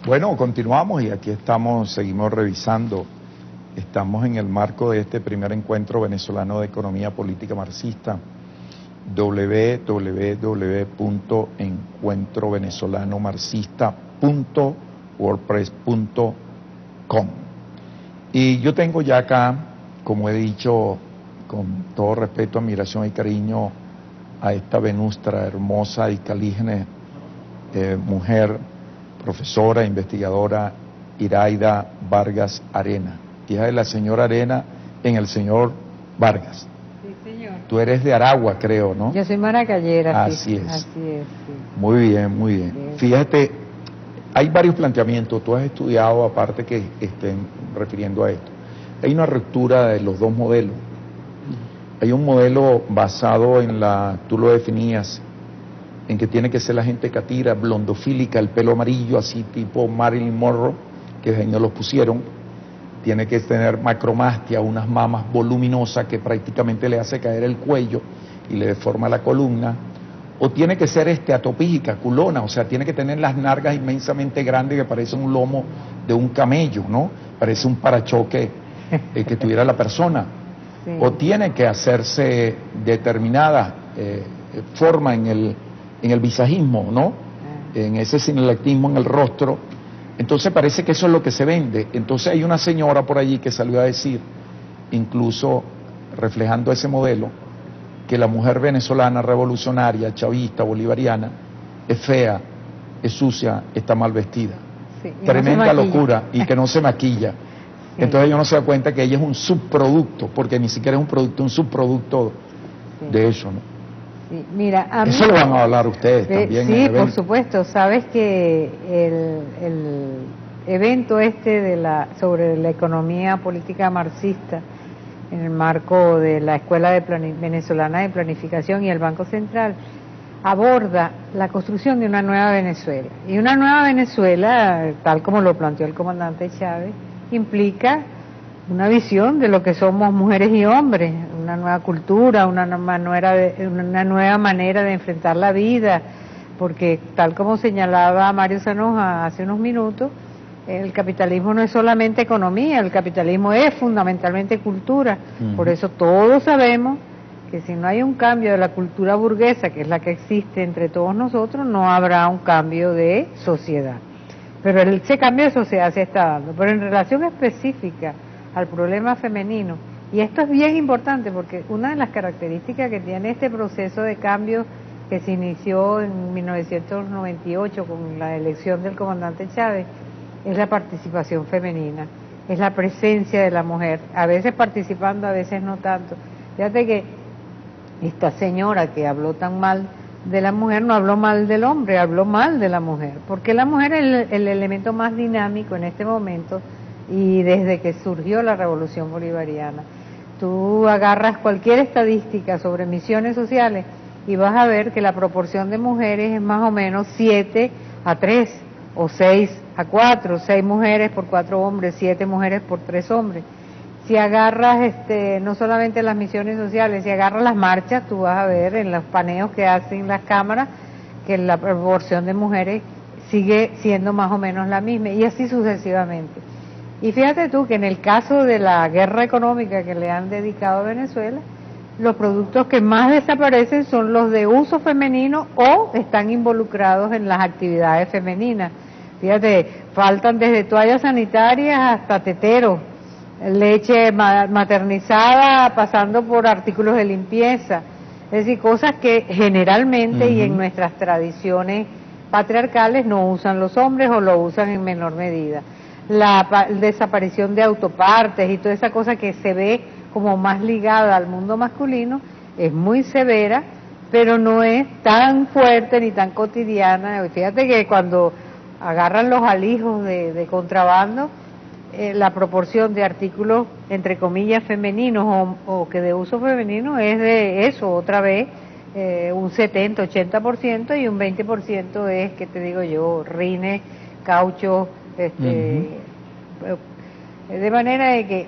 Bueno, continuamos y aquí estamos, seguimos revisando. Estamos en el marco de este primer encuentro venezolano de economía política marxista, www.encuentrovenezolanomarxista.wordpress.com. Y yo tengo ya acá, como he dicho, con todo respeto, admiración y cariño, a esta venustra, hermosa y calígene mujer, profesora, investigadora, Iraida Vargas Arena, hija de la señora Arena en el señor Vargas. Sí, señor. Tú eres de Aragua, creo, ¿no? Yo soy maracayera. Así sí. es. Así es, sí. Muy bien, muy bien. Bien. Fíjate, hay varios planteamientos. Tú has estudiado, aparte que estén refiriendo a esto. Hay una ruptura de los dos modelos. Hay un modelo basado en tú lo definías, en que tiene que ser la gente catira, blondofílica, el pelo amarillo, así tipo Marilyn Monroe, que ahí no los pusieron. Tiene que tener macromastia, unas mamas voluminosas que prácticamente le hace caer el cuello y le deforma la columna. O tiene que ser atopígica, culona, o sea, tiene que tener las nalgas inmensamente grandes que parece un lomo de un camello, ¿no? Parece un parachoque que tuviera la persona. Sí. O tiene que hacerse determinada forma en el visajismo, ¿no? En ese sinalectismo en el rostro. Entonces parece que eso es lo que se vende. Entonces hay una señora por allí que salió a decir, incluso reflejando ese modelo, que la mujer venezolana revolucionaria, chavista, bolivariana, es fea, es sucia, está mal vestida. Sí, Tremenda no locura, y que no se maquilla. Sí. Entonces ella no se da cuenta que ella es un subproducto, porque ni siquiera es un producto, un subproducto Sí. de eso, ¿no? Sí. Mira, a mí, Eso lo van a hablar ustedes también. sí, en el por evento. supuesto. Sabes que el evento sobre la economía política marxista, en el marco de la Escuela Venezolana de Planificación y el Banco Central, aborda la construcción de una nueva Venezuela. Y una nueva Venezuela, tal como lo planteó el comandante Chávez, implica una visión de lo que somos mujeres y hombres, una nueva cultura, una nueva manera de enfrentar la vida, porque tal como señalaba Mario Zanoja hace unos minutos, el capitalismo no es solamente economía, el capitalismo es fundamentalmente cultura. Por eso todos sabemos que si no hay un cambio de la cultura burguesa, que es la que existe entre todos nosotros, no habrá un cambio de sociedad. Pero ese cambio de sociedad se está dando. Pero en relación específica al problema femenino, y esto es bien importante porque una de las características que tiene este proceso de cambio que se inició en 1998 con la elección del comandante Chávez, es la participación femenina, es la presencia de la mujer, a veces participando, a veces no tanto. Fíjate que esta señora que habló tan mal de la mujer no habló mal del hombre, habló mal de la mujer, porque la mujer es el elemento más dinámico en este momento y desde que surgió la revolución bolivariana. Tú agarras cualquier estadística sobre misiones sociales y vas a ver que la proporción de mujeres es más o menos 7-3 o 6-4, 6 mujeres por 4 hombres, 7 mujeres por 3 hombres. Si agarras no solamente las misiones sociales, si agarras las marchas, tú vas a ver en los paneos que hacen las cámaras que la proporción de mujeres sigue siendo más o menos la misma, y así sucesivamente. Y fíjate tú que en el caso de la guerra económica que le han dedicado a Venezuela, los productos que más desaparecen son los de uso femenino o están involucrados en las actividades femeninas. Fíjate, faltan desde toallas sanitarias hasta teteros, leche maternizada, pasando por artículos de limpieza, es decir, cosas que generalmente y en nuestras tradiciones patriarcales no usan los hombres o lo usan en menor medida. La desaparición de autopartes y toda esa cosa que se ve como más ligada al mundo masculino es muy severa, pero no es tan fuerte ni tan cotidiana. Fíjate que cuando agarran los alijos de contrabando, la proporción de artículos, entre comillas, femeninos o que de uso femenino es de eso, otra vez, un 70-80% y un 20% es, ¿qué te digo yo?, rines, caucho, de manera de que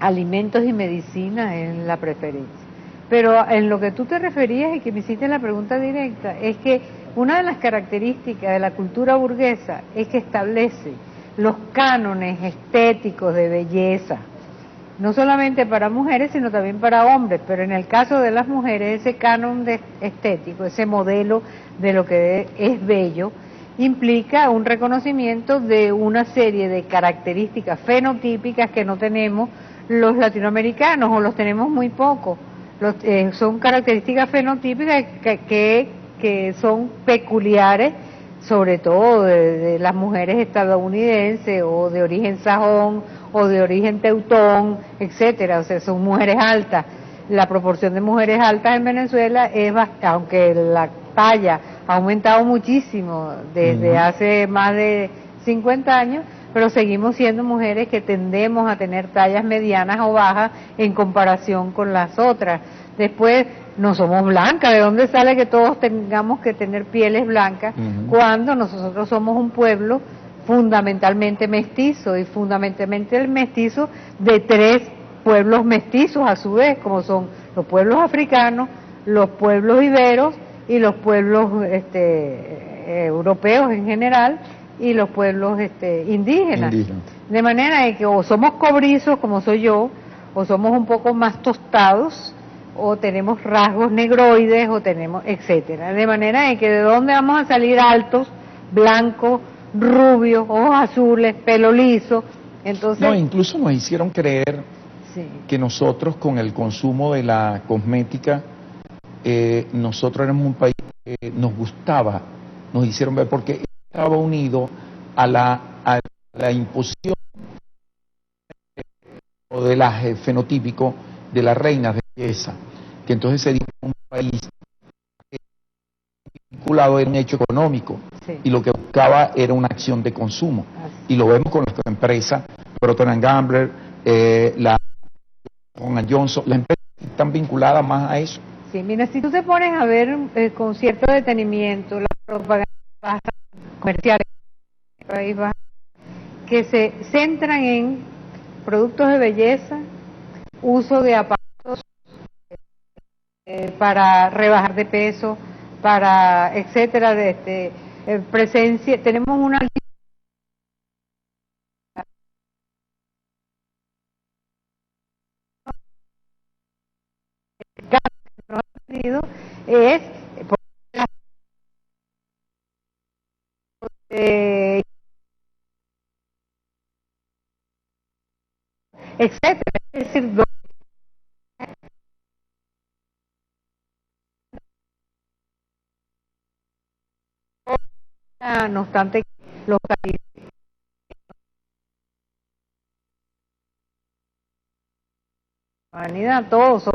alimentos y medicina es la preferencia. Pero en lo que tú te referías y que me hiciste la pregunta directa, es que Una de las características de la cultura burguesa es que establece los cánones estéticos de belleza, no solamente para mujeres, sino también para hombres, pero en el caso de las mujeres, ese canon estético, ese modelo de lo que es bello, implica un reconocimiento de una serie de características fenotípicas que no tenemos los latinoamericanos, o los tenemos muy poco. Son características fenotípicas que son peculiares, sobre todo de las mujeres estadounidenses, o de origen sajón, o de origen teutón, etcétera. O sea, son mujeres altas. La proporción de mujeres altas en Venezuela es bastante, aunque la talla ha aumentado muchísimo desde hace más de 50 años, pero seguimos siendo mujeres que tendemos a tener tallas medianas o bajas en comparación con las otras. Después, no somos blancas. ¿De dónde sale que todos tengamos que tener pieles blancas cuando nosotros somos un pueblo fundamentalmente mestizo, y fundamentalmente el mestizo de tres pueblos mestizos a su vez, como son los pueblos africanos, los pueblos iberos y los pueblos europeos en general, y los pueblos indígenas. De manera de que o somos cobrizos, como soy yo, o somos un poco más tostados, o tenemos rasgos negroides, o tenemos, etcétera. De manera de que de dónde vamos a salir altos, blancos, rubios, ojos azules, pelo liso. Entonces, no, incluso nos hicieron creer que nosotros, con el consumo de la cosmética, nosotros éramos un país que nos gustaba, nos hicieron ver, porque estaba unido a la imposición o de la fenotípico de las reinas de belleza, que entonces se dio un país vinculado a un hecho económico, y lo que buscaba era una acción de consumo. Y lo vemos con las empresas, Procter & Gamble, la Johnson, las empresas están vinculadas más a eso. Sí, mira, si tú te pones a ver con cierto detenimiento la propaganda comercial que se centran en productos de belleza, uso de aparatos para rebajar de peso, para etcétera, presencia, tenemos una es etcétera, es decir, no obstante los países humanidad, todos son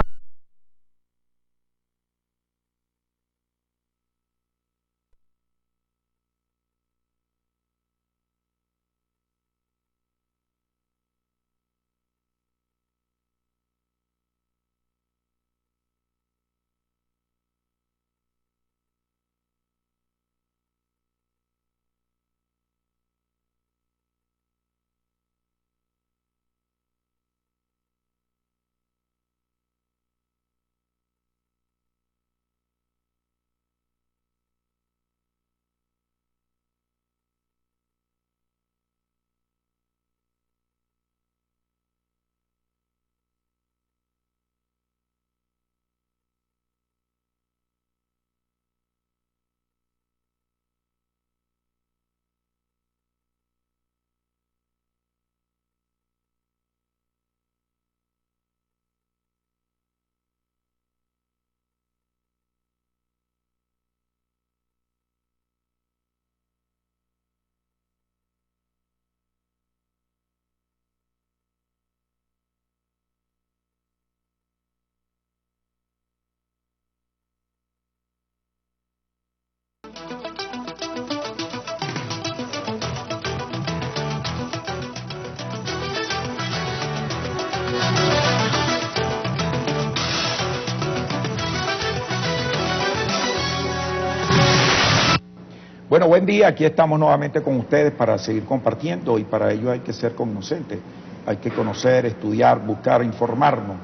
Bueno, buen día, aquí estamos nuevamente con ustedes para seguir compartiendo, y para ello hay que ser cognoscentes, hay que conocer, estudiar, buscar, informarnos,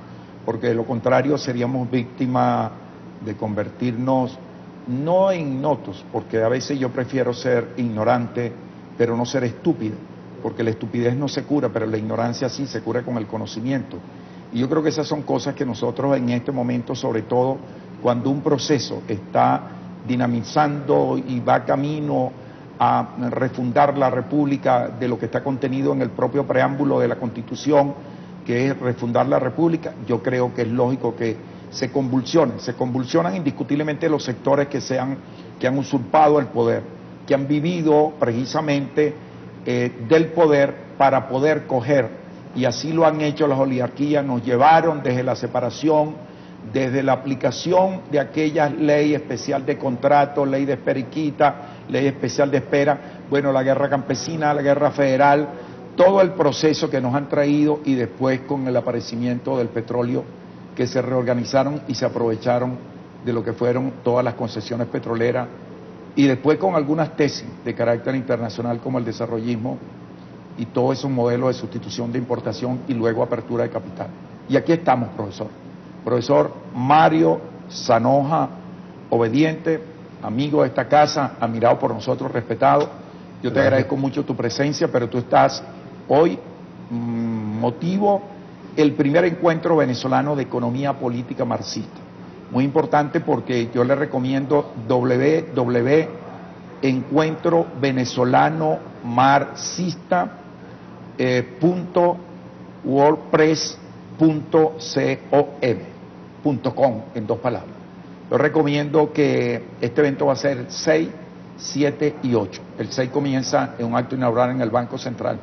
porque de lo contrario seríamos víctimas de convertirnos no ignotos, porque a veces yo prefiero ser ignorante, pero no ser estúpido, porque la estupidez no se cura, pero la ignorancia sí se cura con el conocimiento. Y yo creo que esas son cosas que nosotros en este momento, sobre todo cuando un proceso está dinamizando y va camino a refundar la República de lo que está contenido en el propio preámbulo de la Constitución, que es refundar la República, yo creo que es lógico que se convulsionan indiscutiblemente los sectores que han usurpado el poder, que han vivido precisamente del poder para poder coger, y así lo han hecho las oligarquías, nos llevaron desde la separación, desde la aplicación de aquellas ley especial de contrato, ley de esperiquita, ley especial de espera, bueno, la guerra campesina, la guerra federal, todo el proceso que nos han traído, y después con el aparecimiento del petróleo, que se reorganizaron y se aprovecharon de lo que fueron todas las concesiones petroleras, y después con algunas tesis de carácter internacional como el desarrollismo y todos esos modelos de sustitución de importación y luego apertura de capital. Y aquí estamos, profesor Mario Zanoja Obediente, amigo de esta casa, admirado por nosotros, respetado. Yo te agradezco mucho tu presencia, pero tú estás hoy motivo el primer encuentro venezolano de economía política marxista. Muy importante porque yo le recomiendo www.encuentrovenezolano-marxista.wordpress.com en 2 palabras. Yo recomiendo que este evento va a ser el 6, 7 y 8. El 6 comienza en un acto inaugural en el Banco Central.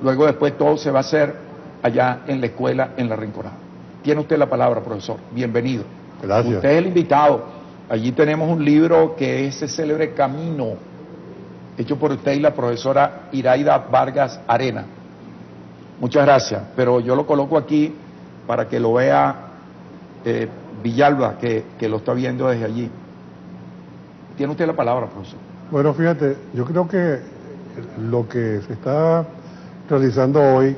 Luego después todo se va a hacer allá en la escuela, en La Rinconada. Tiene usted la palabra, profesor. Bienvenido. Gracias. Usted es el invitado. Allí tenemos un libro que es ese célebre Camino, hecho por usted y la profesora Iraida Vargas Arena. Muchas gracias, pero yo lo coloco aquí para que lo vea Villalba, que lo está viendo desde allí. Tiene usted la palabra, profesor. Bueno, fíjate, yo creo que lo que se está realizando hoy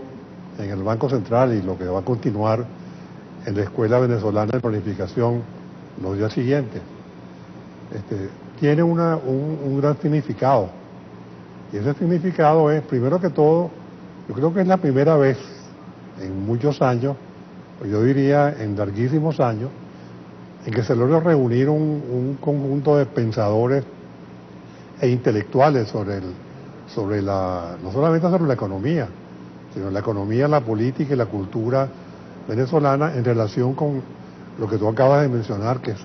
en el Banco Central y lo que va a continuar en la Escuela Venezolana de Planificación los días siguientes, tiene un gran significado. Y ese significado es, primero que todo, yo creo que es la primera vez en muchos años, yo diría en larguísimos años, en que se logra reunir un conjunto de pensadores e intelectuales no solamente sobre la economía, sino la economía, la política y la cultura venezolana en relación con lo que tú acabas de mencionar, que es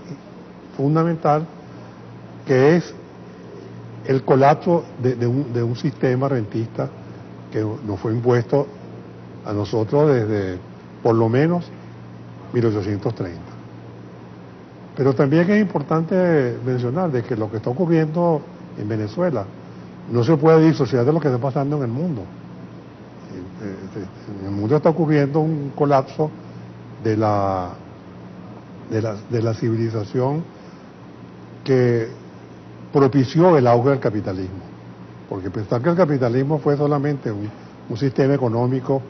fundamental, que es el colapso de un sistema rentista que nos fue impuesto a nosotros desde por lo menos 1830. Pero también es importante mencionar de que lo que está ocurriendo en Venezuela no se puede disociar de lo que está pasando en el mundo. En el mundo está ocurriendo un colapso de la civilización que propició el auge del capitalismo. Porque pensar que el capitalismo fue solamente un sistema económico,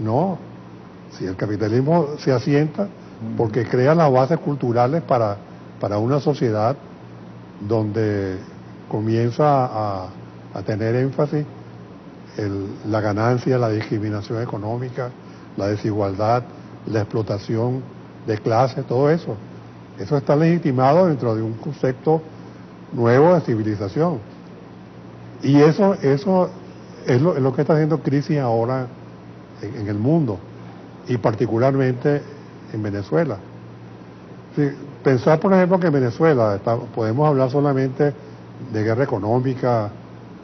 no. Si el capitalismo se asienta porque crea las bases culturales para una sociedad donde comienza a tener énfasis la ganancia, la discriminación económica, la desigualdad, la explotación de clase, todo eso. Eso está legitimado dentro de un concepto nuevo de civilización. Y eso es lo que está haciendo crisis ahora en el mundo, y particularmente en Venezuela. Sí, pensar, por ejemplo, que en Venezuela podemos hablar solamente de guerra económica,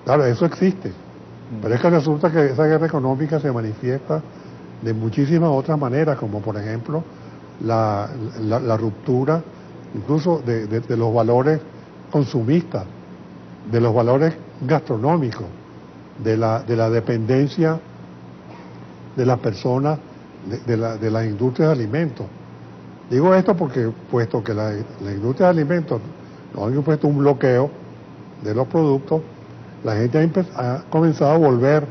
claro, eso existe, pero es que resulta que esa guerra económica se manifiesta de muchísimas otras maneras, como por ejemplo la ruptura incluso de los valores consumistas, de los valores gastronómicos, de la dependencia de las personas de las industrias de alimentos. Digo esto porque, puesto que la industria de alimentos nos han impuesto un bloqueo de los productos, la gente ha comenzado a volver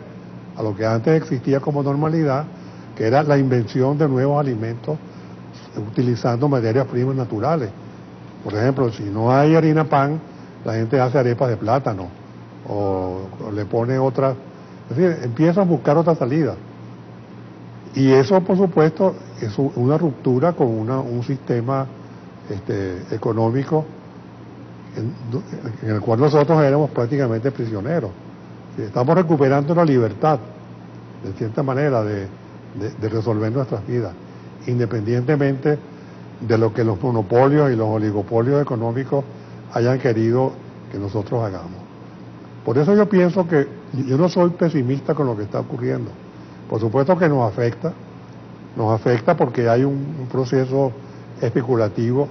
a lo que antes existía como normalidad, que era la invención de nuevos alimentos utilizando materias primas naturales. por ejemplo, si no hay harina pan, la gente hace arepas de plátano o le pone otras, es decir, empieza a buscar otra salida. Y eso, por supuesto, es una ruptura con un sistema económico en el cual nosotros éramos prácticamente prisioneros. Estamos recuperando la libertad, de cierta manera, de resolver nuestras vidas, independientemente de lo que los monopolios y los oligopolios económicos hayan querido que nosotros hagamos. Por eso yo pienso que yo no soy pesimista con lo que está ocurriendo. Por supuesto que nos afecta porque hay un proceso especulativo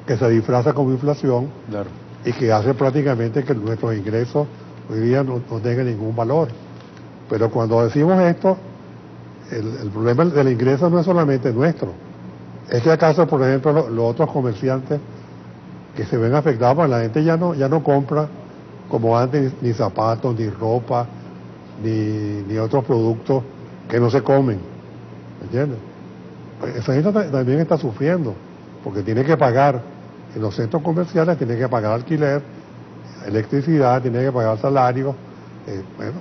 que se disfraza como inflación, claro, y que hace prácticamente que nuestros ingresos hoy día no tengan ningún valor. Pero cuando decimos esto, el problema del ingreso no es solamente nuestro. Es que acaso, por ejemplo, los otros comerciantes que se ven afectados, pues la gente ya no compra como antes ni zapatos, ni ropa, ni otros productos que no se comen. ¿Me entiendes? Pues esa gente también está sufriendo, porque tiene que pagar en los centros comerciales, tiene que pagar alquiler, electricidad, tiene que pagar salario, bueno,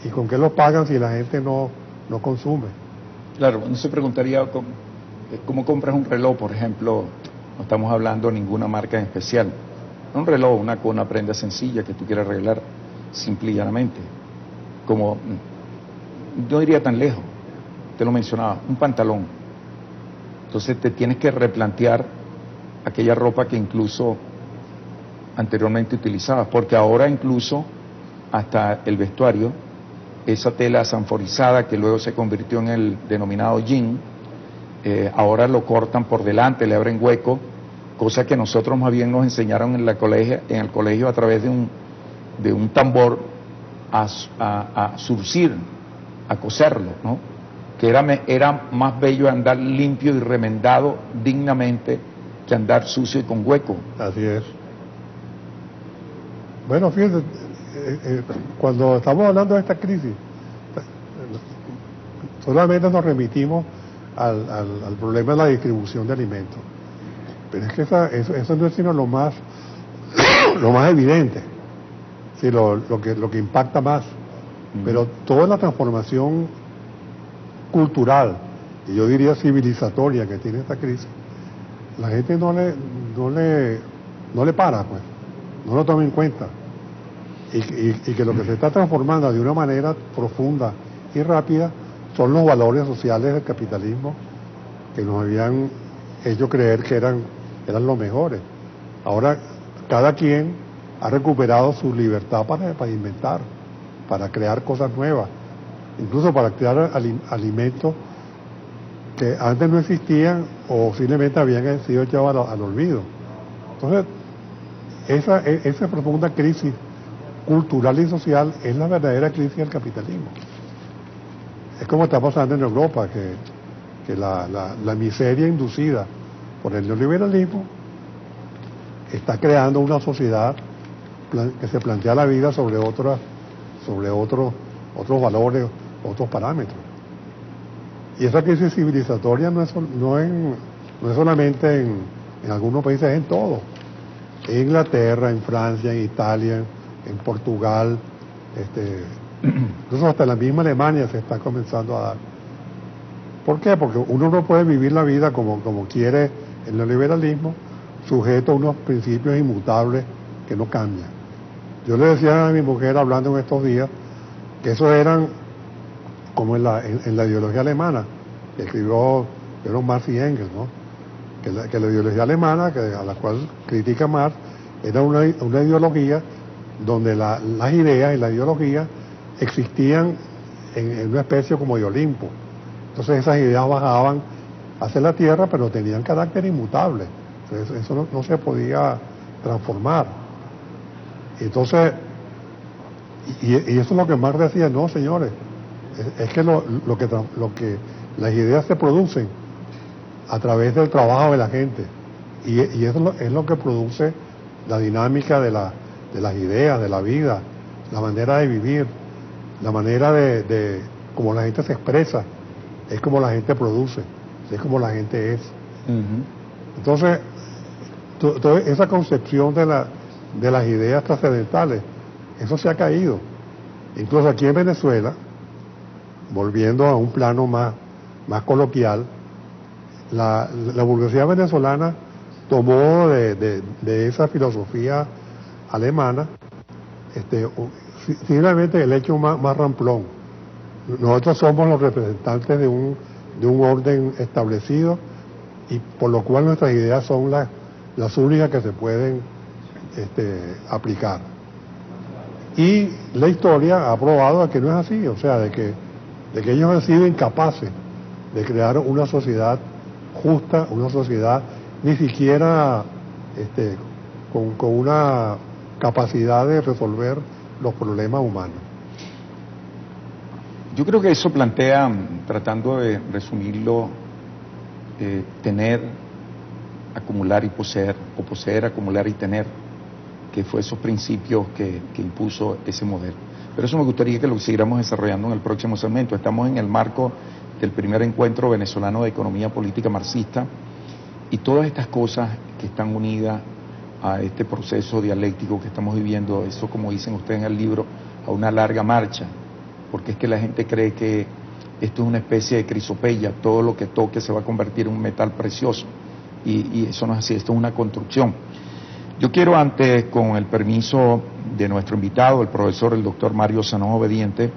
y con qué lo pagan si la gente no consume. Claro, uno se preguntaría cómo compras un reloj, por ejemplo. No estamos hablando de ninguna marca en especial. Un reloj, una prenda sencilla que tú quieras arreglar simple y llanamente. Como, no iría tan lejos, te lo mencionaba, un pantalón. Entonces te tienes que replantear aquella ropa que incluso anteriormente utilizabas, porque ahora incluso hasta el vestuario, esa tela sanforizada que luego se convirtió en el denominado jean, ahora lo cortan por delante, le abren hueco, cosa que nosotros más bien nos enseñaron en el colegio a través de un tambor a surcir, a coserlo, ¿no? Que era más bello andar limpio y remendado dignamente que andar sucio y con hueco. Así es. Bueno, fíjense, cuando estamos hablando de esta crisis, solamente nos remitimos al problema de la distribución de alimentos. Pero es que eso no es sino lo más evidente, sí, lo que impacta más. Pero toda la transformación cultural, y yo diría civilizatoria, que tiene esta crisis, la gente no le para, pues, no lo toma en cuenta. Y que lo que se está transformando de una manera profunda y rápida son los valores sociales del capitalismo que nos habían hecho creer que eran los mejores. Ahora cada quien ha recuperado su libertad para inventar, para crear cosas nuevas, incluso para crear alimentos que antes no existían o simplemente habían sido echados al olvido. Entonces, esa profunda crisis cultural y social es la verdadera crisis del capitalismo. Es como está pasando en Europa, que la miseria inducida por el neoliberalismo está creando una sociedad que se plantea la vida sobre otros valores, otros parámetros. Y esa crisis civilizatoria no es solamente en algunos países, es en todo. En Inglaterra, en Francia, en Italia, en Portugal, incluso hasta en la misma Alemania se está comenzando a dar. ¿Por qué? Porque uno no puede vivir la vida como quiere el neoliberalismo, sujeto a unos principios inmutables que no cambian. Yo le decía a mi mujer, hablando en estos días, que esos eran como en la ideología alemana, que escribió Marx y Engels, ¿no? Que la ideología alemana, a la cual critica Marx, era una ideología donde las ideas y la ideología existían en una especie como de Olimpo. Entonces esas ideas bajaban hacia la tierra, pero tenían carácter inmutable. Entonces, eso no se podía transformar. Entonces, y eso es lo que Marx decía, no, señores, es que lo que las ideas se producen a través del trabajo de la gente, y eso es lo que produce la dinámica de las ideas, de la vida, la manera de vivir, la manera de cómo la gente se expresa, es como la gente produce, es como la gente es. Uh-huh. Entonces, toda esa concepción de las ideas trascendentales, eso se ha caído. Incluso aquí en Venezuela, volviendo a un plano más coloquial, la burguesía venezolana tomó de esa filosofía alemana simplemente el hecho más ramplón. Nosotros somos los representantes de un orden establecido, y por lo cual nuestras ideas son las únicas que se pueden aplicar. Y la historia ha probado que no es así, o sea, de que ellos han sido incapaces de crear una sociedad justa, una sociedad ni siquiera con una capacidad de resolver los problemas humanos. Yo creo que eso plantea, tratando de resumirlo, tener, acumular y poseer, o poseer, acumular y tener, que fue esos principios que impuso ese modelo. Pero eso me gustaría que lo siguiéramos desarrollando en el próximo segmento. Estamos en el marco del primer encuentro venezolano de economía política marxista, y todas estas cosas que están unidas a este proceso dialéctico que estamos viviendo, eso, como dicen ustedes en el libro, a una larga marcha, porque es que la gente cree que esto es una especie de crisopeya, todo lo que toque se va a convertir en un metal precioso, y eso no es así, esto es una construcción. Yo quiero, antes, con el permiso de nuestro invitado, el profesor, el doctor Mario Sanón Obediente,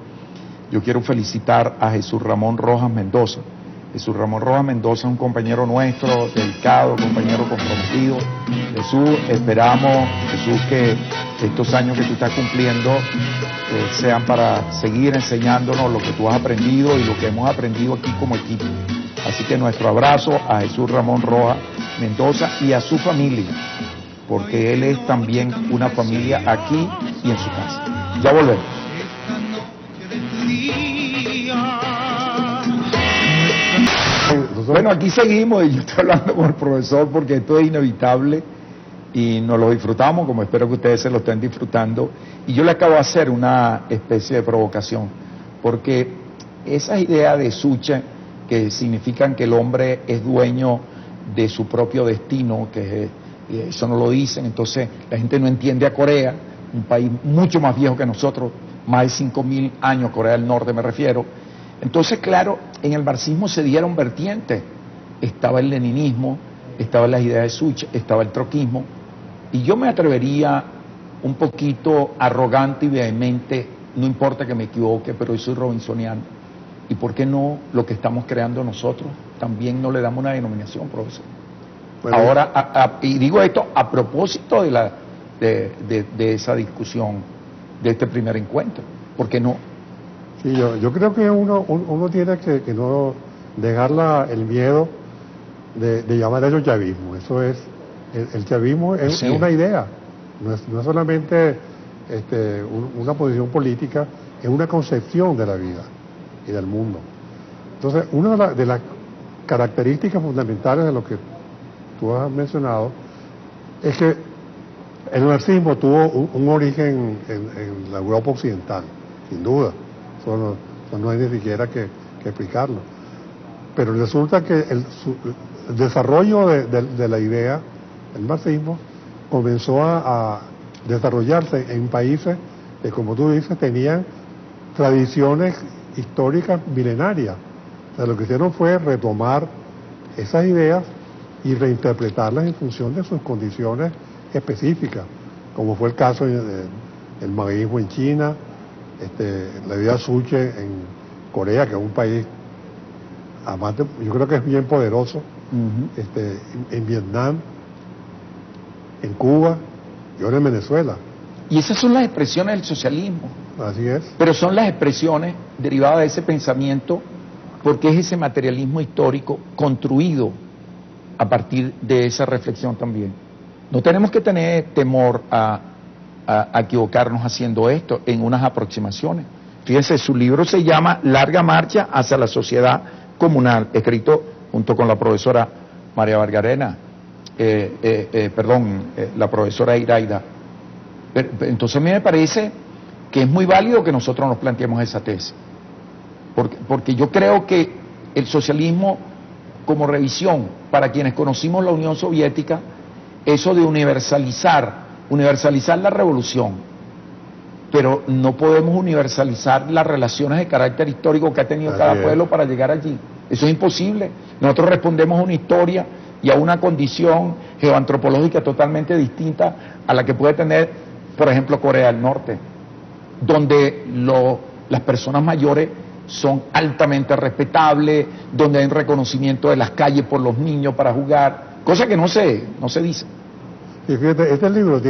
yo quiero felicitar a Jesús Ramón Rojas Mendoza. Jesús Ramón Rojas Mendoza es un compañero nuestro, dedicado, compañero comprometido. Jesús, esperamos, Jesús, que estos años que tú estás cumpliendo sean para seguir enseñándonos lo que tú has aprendido y lo que hemos aprendido aquí como equipo. Así que nuestro abrazo a Jesús Ramón Rojas Mendoza y a su familia, porque él es también una familia aquí y en su casa. Ya volvemos. Bueno, aquí seguimos, y yo estoy hablando con el profesor porque esto es inevitable y nos lo disfrutamos, como espero que ustedes se lo estén disfrutando. Y yo le acabo de hacer una especie de provocación, porque esas ideas de Suche, que significan que el hombre es dueño de su propio destino, que eso no lo dicen, entonces la gente no entiende a Corea, un país mucho más viejo que nosotros, más de 5.000 años, Corea del Norte me refiero. Entonces, claro, en el marxismo se dieron vertientes. Estaba el leninismo, estaban las ideas de Such, estaba el troquismo, y yo me atrevería un poquito arrogante y vehemente, no importa que me equivoque, pero yo soy robinsoniano. ¿Y por qué no lo que estamos creando nosotros también no le damos una denominación, profesor? Bueno, ahora, y digo esto a propósito de esa discusión, de este primer encuentro, ¿por qué no? Sí, yo creo que uno tiene que no dejar el miedo de llamar a ello chavismo. Eso es, el chavismo es una idea, no es solamente una posición política, es una concepción de la vida y del mundo. Entonces, una de las características fundamentales de lo que tú has mencionado es que el marxismo tuvo un origen en la Europa occidental, sin duda. Eso no hay ni siquiera que explicarlo. Pero resulta que el desarrollo de la idea, el marxismo, comenzó a desarrollarse en países que, como tú dices, tenían tradiciones históricas milenarias. O sea, lo que hicieron fue retomar esas ideas y reinterpretarlas en función de sus condiciones específicas, como fue el caso del maoísmo en China, la idea Suche en Corea, que es un país, además yo creo que es bien poderoso, en Vietnam, en Cuba y ahora en Venezuela. Y esas son las expresiones del socialismo. Así es. Pero son las expresiones derivadas de ese pensamiento, porque es ese materialismo histórico construido a partir de esa reflexión también. No tenemos que tener temor a equivocarnos haciendo esto en unas aproximaciones. Fíjense, su libro se llama Larga Marcha hacia la Sociedad Comunal, escrito junto con la profesora María Vargarena, la profesora Iraida. Entonces a mí me parece que es muy válido que nosotros nos planteemos esa tesis, porque yo creo que el socialismo, como revisión, para quienes conocimos la Unión Soviética, eso de universalizar la revolución, pero no podemos universalizar las relaciones de carácter histórico que ha tenido cada pueblo para llegar allí. Eso es imposible. Nosotros respondemos a una historia y a una condición geoantropológica totalmente distinta a la que puede tener, por ejemplo, Corea del Norte, donde las personas mayores son altamente respetables, donde hay un reconocimiento de las calles por los niños para jugar, cosa que no se dice. Y fíjate, este libro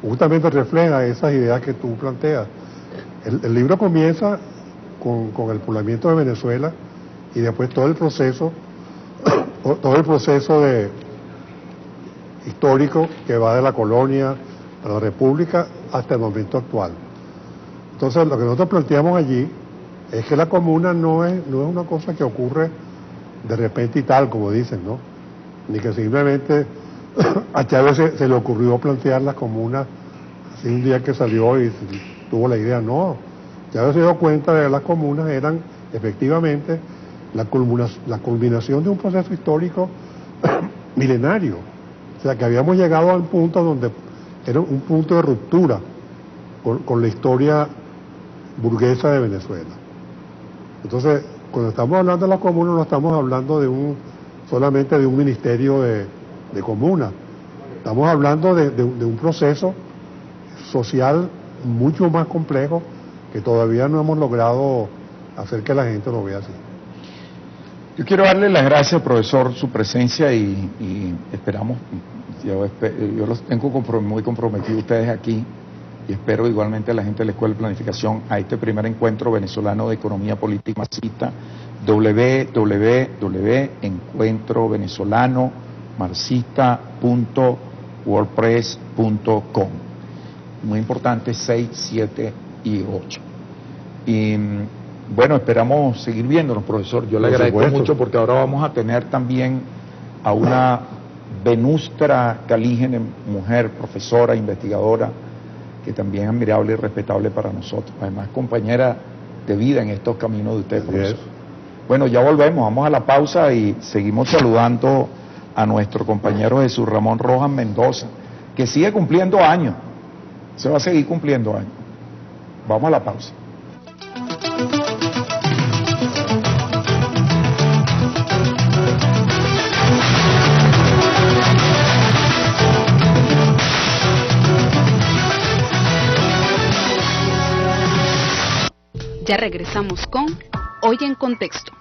justamente refleja esas ideas que tú planteas. El libro comienza con el poblamiento de Venezuela y después todo el proceso histórico que va de la colonia a la república hasta el momento actual. Entonces, lo que nosotros planteamos allí es que la comuna no es una cosa que ocurre de repente y tal, como dicen, ¿no? Ni que simplemente a Chávez se le ocurrió plantear la comuna así un día que salió y tuvo la idea. No, Chávez se dio cuenta de que las comunas eran efectivamente la culminación de un proceso histórico milenario. O sea, que habíamos llegado al punto donde era un punto de ruptura con la historia burguesa de Venezuela. Entonces, cuando estamos hablando de la comuna, no estamos hablando solamente de un ministerio de comuna. Estamos hablando de un proceso social mucho más complejo que todavía no hemos logrado hacer que la gente lo vea así. Yo quiero darle las gracias, profesor, su presencia y esperamos, yo los tengo muy comprometidos ustedes aquí y espero igualmente a la gente de la Escuela de Planificación a este primer encuentro venezolano de economía política marxista, www.encuentrovenezolano-marxista.wordpress.com. Muy importante, 6, 7 y 8. Y bueno, esperamos seguir viéndonos, profesor. Yo le agradezco mucho porque ahora vamos a tener también a una Venustra Calígene, mujer, profesora, investigadora, que también es admirable y respetable para nosotros. Además, compañera de vida en estos caminos de usted, profesor. Bueno, ya volvemos, vamos a la pausa y seguimos saludando a nuestro compañero Jesús Ramón Rojas Mendoza, que sigue cumpliendo años. Se va a seguir cumpliendo años. Vamos a la pausa. Ya regresamos con Hoy en Contexto.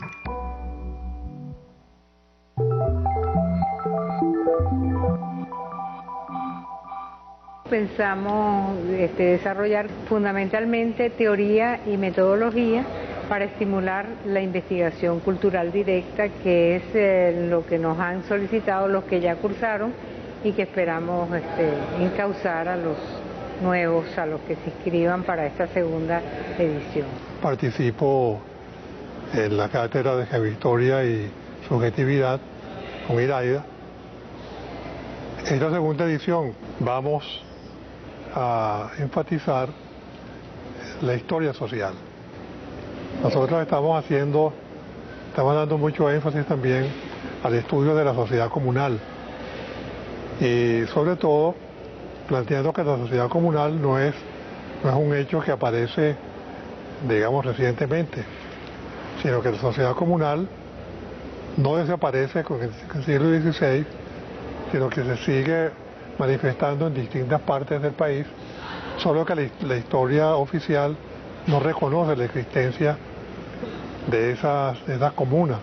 Pensamos desarrollar fundamentalmente teoría y metodología para estimular la investigación cultural directa, que es lo que nos han solicitado los que ya cursaron y que esperamos encauzar a los nuevos, a los que se inscriban para esta segunda edición. Participo en la cátedra de Geohistoria y Subjetividad con Iraida. Esta segunda edición vamos a enfatizar la historia social. Nosotros estamos dando mucho énfasis también al estudio de la sociedad comunal y sobre todo planteando que la sociedad comunal no es un hecho que aparece, digamos, recientemente, sino que la sociedad comunal no desaparece con el siglo XVI, sino que se sigue manifestando en distintas partes del país, solo que la historia oficial no reconoce la existencia de esas comunas.